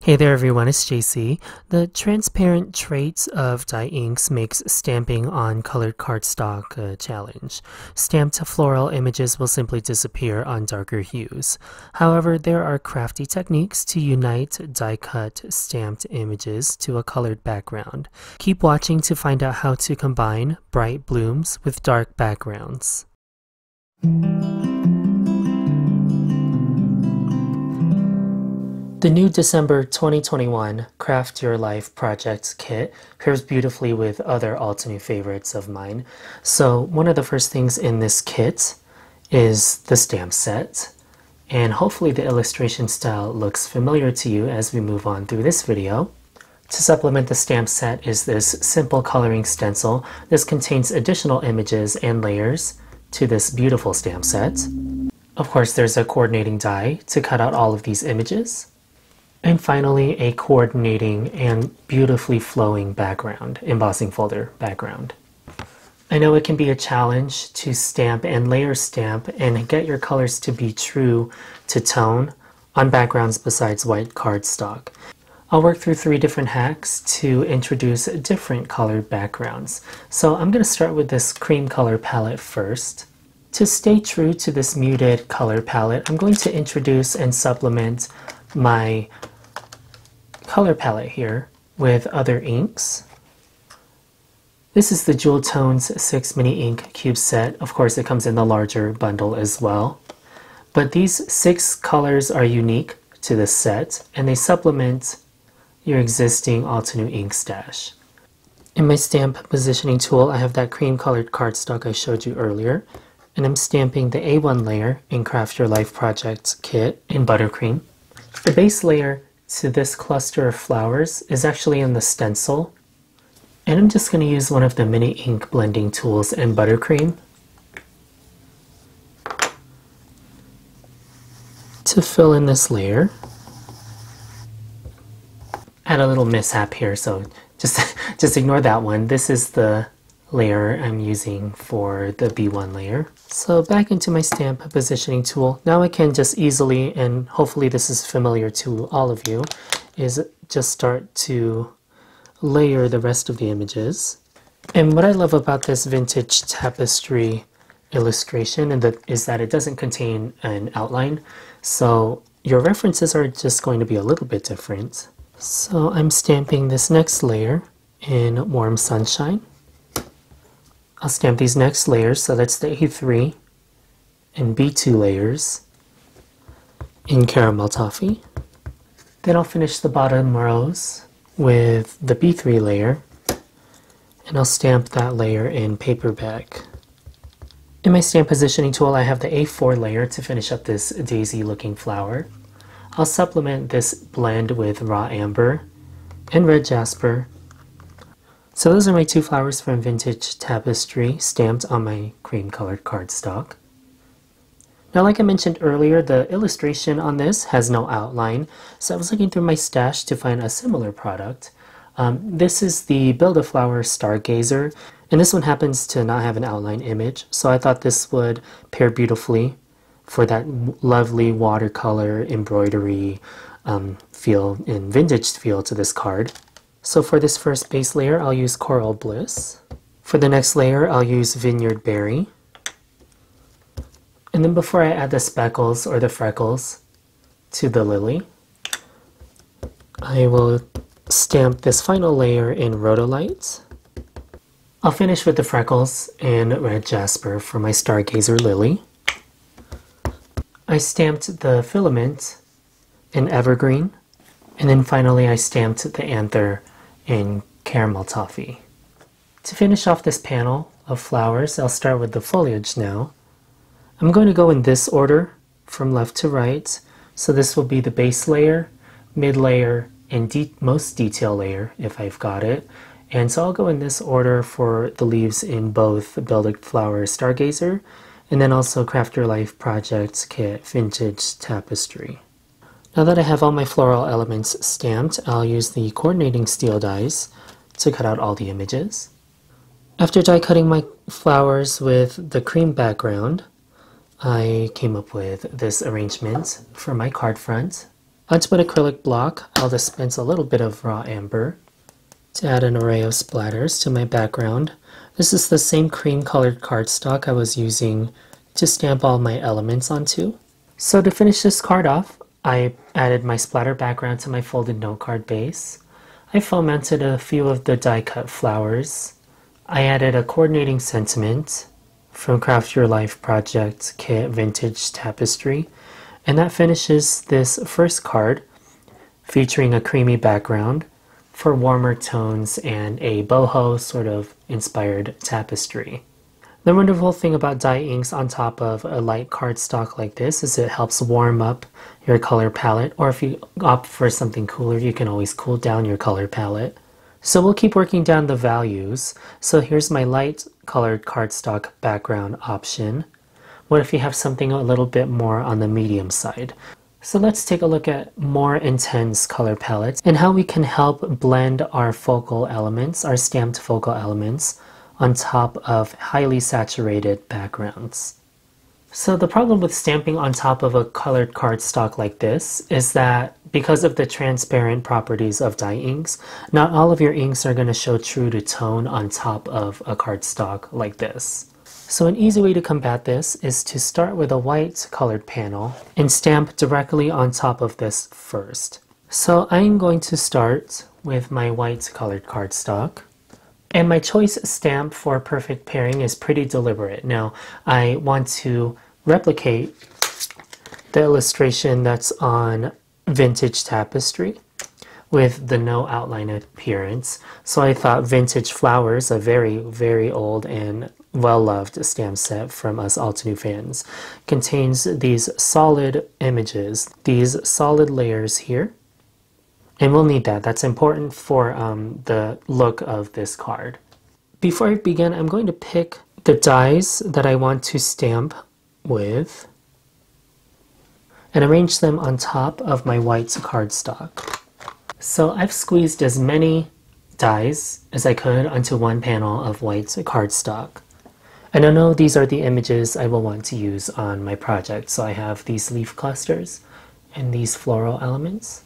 Hey there everyone, it's Jaycee. The transparent traits of dye inks makes stamping on colored cardstock a challenge. Stamped floral images will simply disappear on darker hues. However, there are crafty techniques to unite die-cut stamped images to a colored background. Keep watching to find out how to combine bright blooms with dark backgrounds. The new December 2021 Craft Your Life Project kit pairs beautifully with other Altenew favorites of mine. So one of the first things in this kit is the stamp set, and hopefully the illustration style looks familiar to you as we move on through this video. To supplement the stamp set is this simple coloring stencil. This contains additional images and layers to this beautiful stamp set. Of course, there's a coordinating die to cut out all of these images. And finally, a coordinating and beautifully flowing background, embossing folder background. I know it can be a challenge to stamp and layer stamp and get your colors to be true to tone on backgrounds besides white cardstock. I'll work through 3 different hacks to introduce different colored backgrounds. So I'm going to start with this cream color palette first. To stay true to this muted color palette, I'm going to introduce and supplement my color palette here with other inks. This is the Jewel Tones 6 mini ink cube set. Of course, it comes in the larger bundle as well. But these 6 colors are unique to this set, and they supplement your existing Altenew ink stash. In my stamp positioning tool, I have that cream colored cardstock I showed you earlier, and I'm stamping the A1 layer in Craft Your Life Project kit in buttercream. The base layer to this cluster of flowers is actually in the stencil, and I'm just going to use one of the mini ink blending tools in buttercream to fill in this layer. I had a little mishap here, so just ignore that one. This is the layer I'm using for the B1 layer. So back into my stamp positioning tool. Now I can just easily, and hopefully this is familiar to all of you, is just start to layer the rest of the images. And what I love about this vintage tapestry illustration is that it doesn't contain an outline, so your references are just going to be a little bit different. So I'm stamping this next layer in Warm Sunshine. I'll stamp these next layers, so that's the A3 and B2 layers in Caramel Toffee. Then I'll finish the bottom rows with the B3 layer, and I'll stamp that layer in Paperback. In my stamp positioning tool, I have the A4 layer to finish up this daisy looking flower. I'll supplement this blend with raw amber and red jasper. So those are my 2 flowers from Vintage Tapestry stamped on my cream colored cardstock. Now, like I mentioned earlier, the illustration on this has no outline, so I was looking through my stash to find a similar product. This is the Build-A-Flower Stargazer, and this one happens to not have an outline image, so I thought this would pair beautifully for that lovely watercolor embroidery feel and vintage feel to this card. So for this first base layer, I'll use Coral Bliss. For the next layer, I'll use Vineyard Berry. And then before I add the speckles or the freckles to the lily, I will stamp this final layer in Rhodolite. I'll finish with the freckles and red jasper for my Stargazer lily. I stamped the filament in Evergreen, and then finally I stamped the anther in Caramel Toffee. To finish off this panel of flowers, I'll start with the foliage now. I'm going to go in this order from left to right, so this will be the base layer, mid layer, and most detail layer if I've got it. And so I'll go in this order for the leaves in both Build-A-Flower Stargazer and then also Craft Your Life Project Kit Vintage Tapestry. Now that I have all my floral elements stamped, I'll use the coordinating steel dies to cut out all the images. After die cutting my flowers with the cream background, I came up with this arrangement for my card front. Onto an acrylic block, I'll dispense a little bit of raw amber to add an array of splatters to my background. This is the same cream colored cardstock I was using to stamp all my elements onto. So to finish this card off, I added my splatter background to my folded note card base. I fomented a few of the die cut flowers. I added a coordinating sentiment from Craft Your Life Project Kit Vintage Tapestry. And that finishes this first card featuring a creamy background for warmer tones and a boho sort of inspired tapestry. The wonderful thing about dye inks on top of a light cardstock like this is it helps warm up your color palette, or if you opt for something cooler, you can always cool down your color palette. So we'll keep working down the values. So here's my light colored cardstock background option. What if you have something a little bit more on the medium side? So let's take a look at more intense color palettes and how we can help blend our focal elements, our stamped focal elements, on top of highly saturated backgrounds. So the problem with stamping on top of a colored cardstock like this is that because of the transparent properties of dye inks, not all of your inks are going to show true to tone on top of a cardstock like this. So an easy way to combat this is to start with a white colored panel and stamp directly on top of this first. So I'm going to start with my white colored cardstock. And my choice stamp for perfect pairing is pretty deliberate. Now, I want to replicate the illustration that's on Vintage Tapestry with the no outline appearance. So I thought Vintage Flowers, a very, very old and well-loved stamp set from us Altenew fans, contains these solid images, these solid layers here. And we'll need that. That's important for the look of this card. Before I begin, I'm going to pick the dies that I want to stamp with and arrange them on top of my white cardstock. So I've squeezed as many dies as I could onto one panel of white cardstock. And I know these are the images I will want to use on my project. So I have these leaf clusters and these floral elements.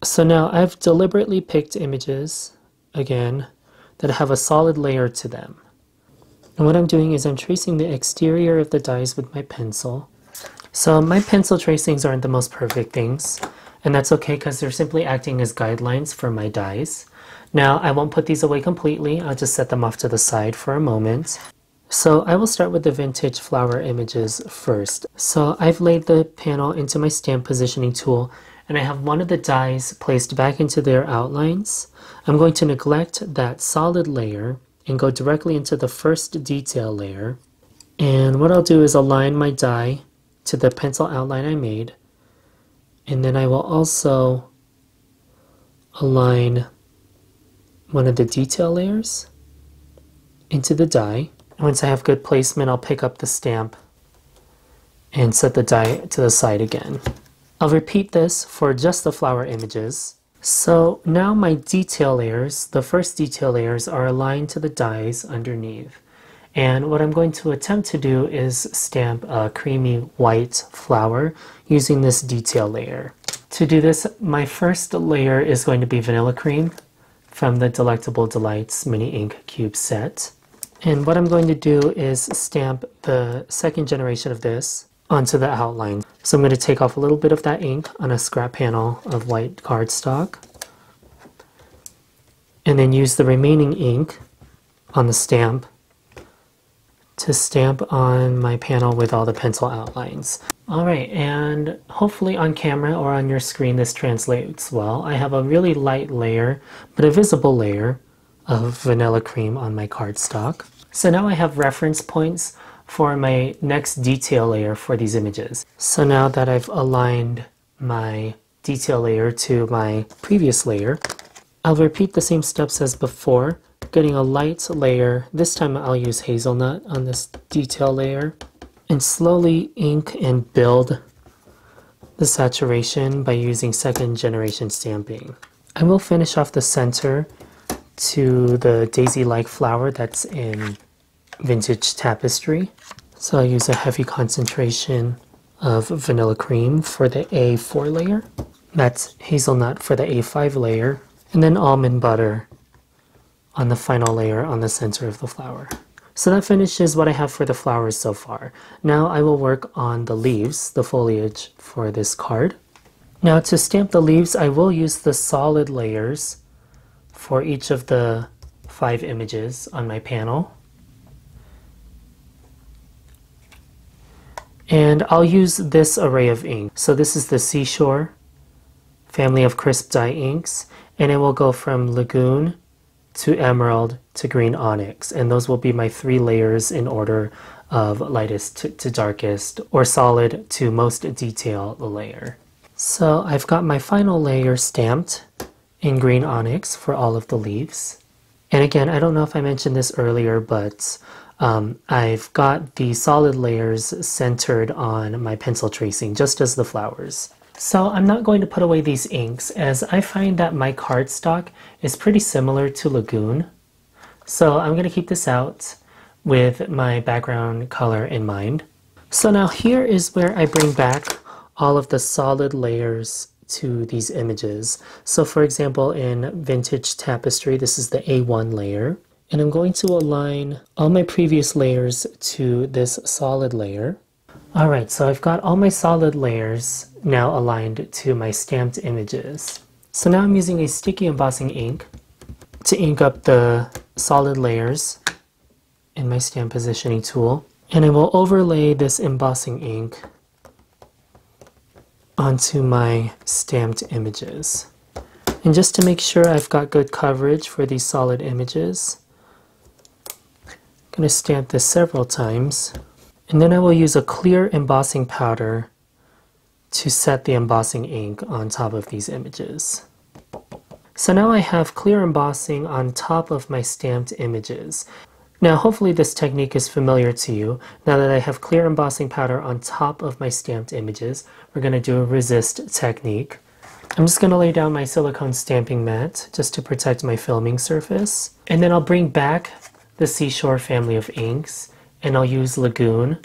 So now I've deliberately picked images, again, that have a solid layer to them. And what I'm doing is I'm tracing the exterior of the dies with my pencil. So my pencil tracings aren't the most perfect things, and that's okay because they're simply acting as guidelines for my dies. Now I won't put these away completely, I'll just set them off to the side for a moment. So I will start with the vintage flower images first. So I've laid the panel into my stamp positioning tool, and I have one of the dies placed back into their outlines. I'm going to neglect that solid layer and go directly into the first detail layer. And what I'll do is align my die to the pencil outline I made, and then I will also align one of the detail layers into the die. And once I have good placement, I'll pick up the stamp and set the die to the side again. I'll repeat this for just the flower images. So now my detail layers, the first detail layers, are aligned to the dies underneath. And what I'm going to attempt to do is stamp a creamy white flower using this detail layer. To do this, my first layer is going to be vanilla cream from the Delectable Delights Mini Ink Cube set. And what I'm going to do is stamp the second generation of this onto the outline. So I'm going to take off a little bit of that ink on a scrap panel of white cardstock, and then use the remaining ink on the stamp to stamp on my panel with all the pencil outlines. Alright, and hopefully on camera or on your screen this translates well. I have a really light layer, but a visible layer of vanilla cream on my cardstock. So now I have reference points for my next detail layer for these images. So now that I've aligned my detail layer to my previous layer, I'll repeat the same steps as before, getting a light layer. This time I'll use hazelnut on this detail layer, and slowly ink and build the saturation by using second generation stamping. I will finish off the center to the daisy-like flower that's in Vintage Tapestry. So I'll use a heavy concentration of vanilla cream for the A4 layer. That's hazelnut for the A5 layer, and then almond butter on the final layer on the center of the flower. So that finishes what I have for the flowers so far. Now I will work on the leaves, the foliage for this card. Now to stamp the leaves, I will use the solid layers for each of the 5 images on my panel. And I'll use this array of ink. So this is the Seashore family of crisp dye inks, and it will go from Lagoon to Emerald to Green Onyx, and those will be my 3 layers in order of lightest to darkest, or solid to most detail layer. So I've got my final layer stamped in Green Onyx for all of the leaves. And again, I don't know if I mentioned this earlier, but I've got the solid layers centered on my pencil tracing, just as the flowers. So I'm not going to put away these inks, as I find that my cardstock is pretty similar to Lagoon. So I'm going to keep this out with my background color in mind. So now here is where I bring back all of the solid layers to these images. So for example, in Vintage Tapestry, this is the A1 layer. And I'm going to align all my previous layers to this solid layer. Alright, so I've got all my solid layers now aligned to my stamped images. So now I'm using a sticky embossing ink to ink up the solid layers in my stamp positioning tool. And I will overlay this embossing ink onto my stamped images. And just to make sure I've got good coverage for these solid images, I'm going to stamp this several times. And then I will use a clear embossing powder to set the embossing ink on top of these images. So now I have clear embossing on top of my stamped images. Now hopefully this technique is familiar to you. Now that I have clear embossing powder on top of my stamped images, we're going to do a resist technique. I'm just going to lay down my silicone stamping mat just to protect my filming surface. And then I'll bring back the Seashore family of inks, and I'll use Lagoon.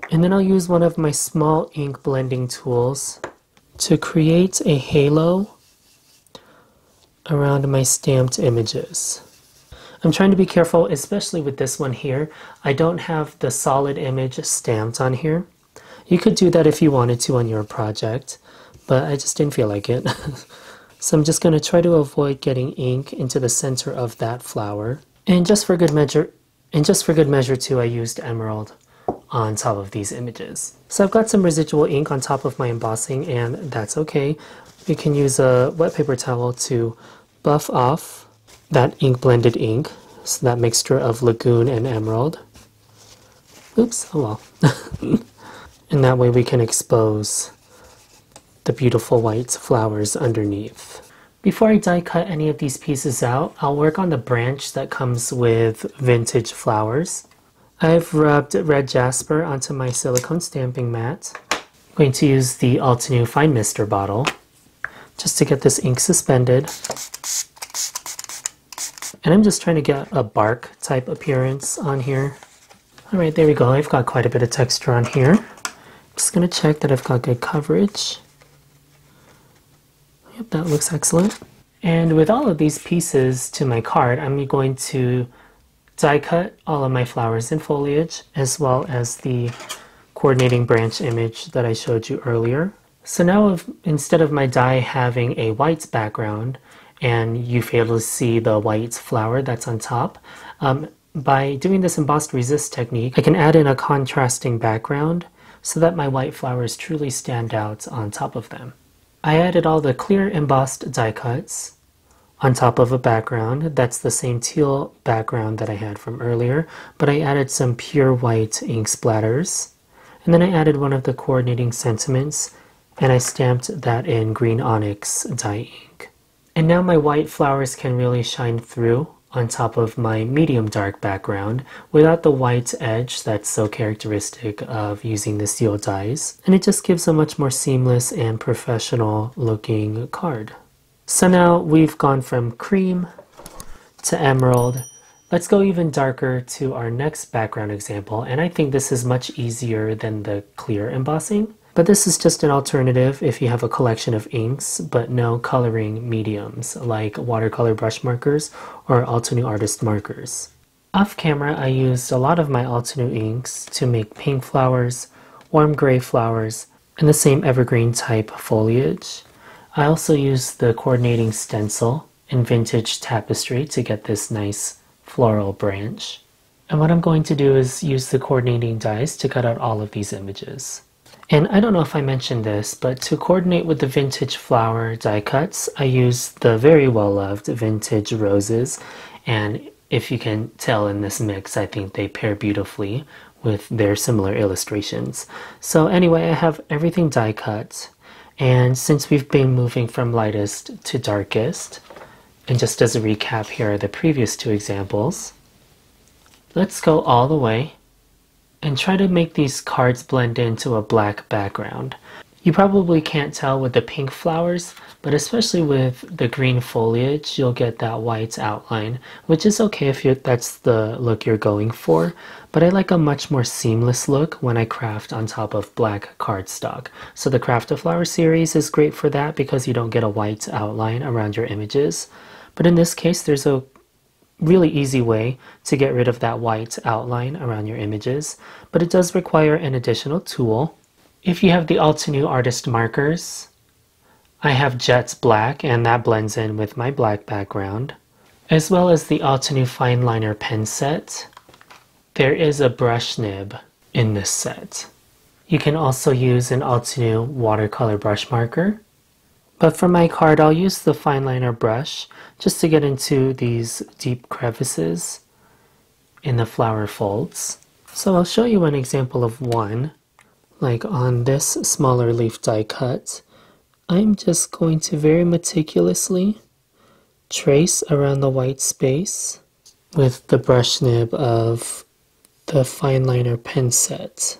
And then I'll use one of my small ink blending tools to create a halo around my stamped images. I'm trying to be careful, especially with this one here. I don't have the solid image stamped on here. You could do that if you wanted to on your project, but I just didn't feel like it. So I'm just going to try to avoid getting ink into the center of that flower. And just for good measure too, I used emerald on top of these images. So I've got some residual ink on top of my embossing, and that's okay. You can use a wet paper towel to buff off that ink blended ink, so that mixture of Lagoon and emerald. Oops, oh well. And that way we can expose the beautiful white flowers underneath. Before I die cut any of these pieces out, I'll work on the branch that comes with vintage flowers. I've rubbed red jasper onto my silicone stamping mat. I'm going to use the Altenew Fine Mister bottle just to get this ink suspended. And I'm just trying to get a bark type appearance on here. Alright, there we go. I've got quite a bit of texture on here. I'm just going to check that I've got good coverage. Yep, that looks excellent. And with all of these pieces to my card, I'm going to die cut all of my flowers and foliage, as well as the coordinating branch image that I showed you earlier. So now instead of my die having a white background, and you fail to see the white flower that's on top, by doing this embossed resist technique, I can add in a contrasting background so that my white flowers truly stand out on top of them. I added all the clear embossed die cuts on top of a background that's the same teal background that I had from earlier, but I added some pure white ink splatters. And then I added one of the coordinating sentiments, and I stamped that in green onyx dye ink. And now my white flowers can really shine through on top of my medium dark background without the white edge that's so characteristic of using the steel dyes. And it just gives a much more seamless and professional looking card. So now we've gone from cream to emerald. Let's go even darker to our next background example, and I think this is much easier than the clear embossing. But this is just an alternative if you have a collection of inks but no coloring mediums like watercolor brush markers or Altenew artist markers. Off camera, I used a lot of my Altenew inks to make pink flowers, warm gray flowers, and the same evergreen type foliage. I also used the coordinating stencil in Vintage Tapestry to get this nice floral branch. And what I'm going to do is use the coordinating dies to cut out all of these images. And I don't know if I mentioned this, but to coordinate with the vintage flower die cuts, I used the very well-loved vintage roses. And if you can tell in this mix, I think they pair beautifully with their similar illustrations. So anyway, I have everything die cut. And since we've been moving from lightest to darkest, and just as a recap, here are the previous two examples. Let's go all the way and try to make these cards blend into a black background. You probably can't tell with the pink flowers, but especially with the green foliage, you'll get that white outline, which is okay if that's the look you're going for, but I like a much more seamless look when I craft on top of black cardstock. So the Craft a Flower series is great for that because you don't get a white outline around your images. But in this case, there's a really easy way to get rid of that white outline around your images, but it does require an additional tool. If you have the Altenew artist markers, I have Jet Black, and that blends in with my black background, as well as the Altenew fine liner pen set. There is a brush nib in this set. You can also use an Altenew watercolor brush marker. But for my card, I'll use the fine liner brush just to get into these deep crevices in the flower folds. So I'll show you an example of one, like on this smaller leaf die cut. I'm just going to very meticulously trace around the white space with the brush nib of the fine liner pen set.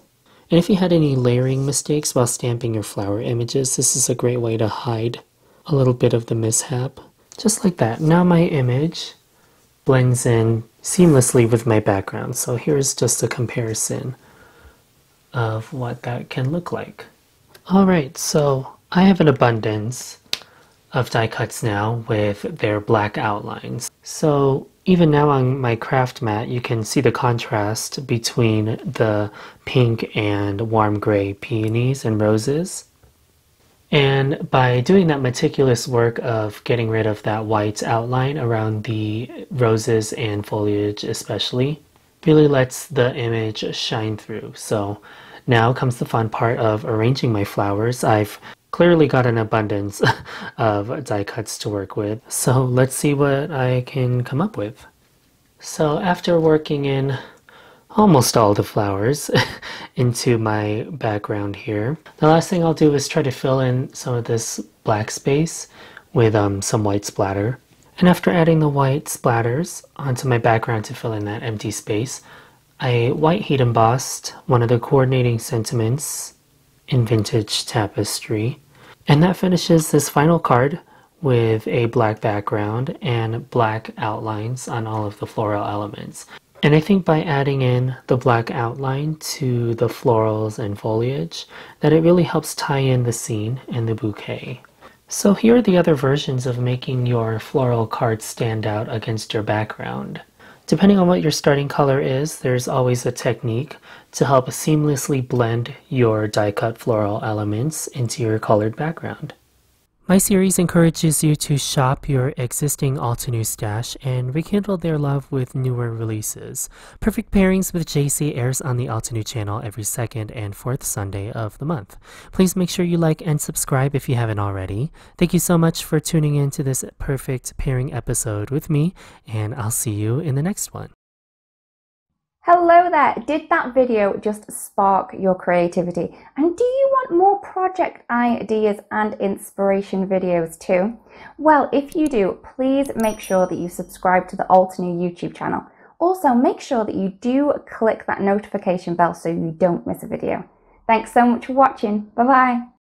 And if you had any layering mistakes while stamping your flower images, this is a great way to hide a little bit of the mishap. Just like that. Now my image blends in seamlessly with my background. So here's just a comparison of what that can look like. Alright, so I have an abundance of die cuts now with their black outlines. So even now on my craft mat, you can see the contrast between the pink and warm gray peonies and roses. And by doing that meticulous work of getting rid of that white outline around the roses and foliage especially, really lets the image shine through. So now comes the fun part of arranging my flowers. I've clearly got an abundance of die cuts to work with, so let's see what I can come up with. So after working in almost all the flowers into my background here, the last thing I'll do is try to fill in some of this black space with some white splatter. And after adding the white splatters onto my background to fill in that empty space, I white heat embossed one of the coordinating sentiments in Vintage Tapestry. And that finishes this final card with a black background and black outlines on all of the floral elements. And I think by adding in the black outline to the florals and foliage, that it really helps tie in the scene and the bouquet. So here are the other versions of making your floral card stand out against your background. Depending on what your starting color is, there's always a technique to help seamlessly blend your die-cut floral elements into your colored background. My series encourages you to shop your existing Altenew stash and rekindle their love with newer releases. Perfect Pairings with Jaycee airs on the Altenew channel every second and fourth Sunday of the month. Please make sure you like and subscribe if you haven't already. Thank you so much for tuning in to this Perfect Pairing episode with me, and I'll see you in the next one. Hello there! Did that video just spark your creativity? And do you want more project ideas and inspiration videos too? Well, if you do, please make sure that you subscribe to the Altenew YouTube channel. Also, make sure that you do click that notification bell so you don't miss a video. Thanks so much for watching. Bye bye!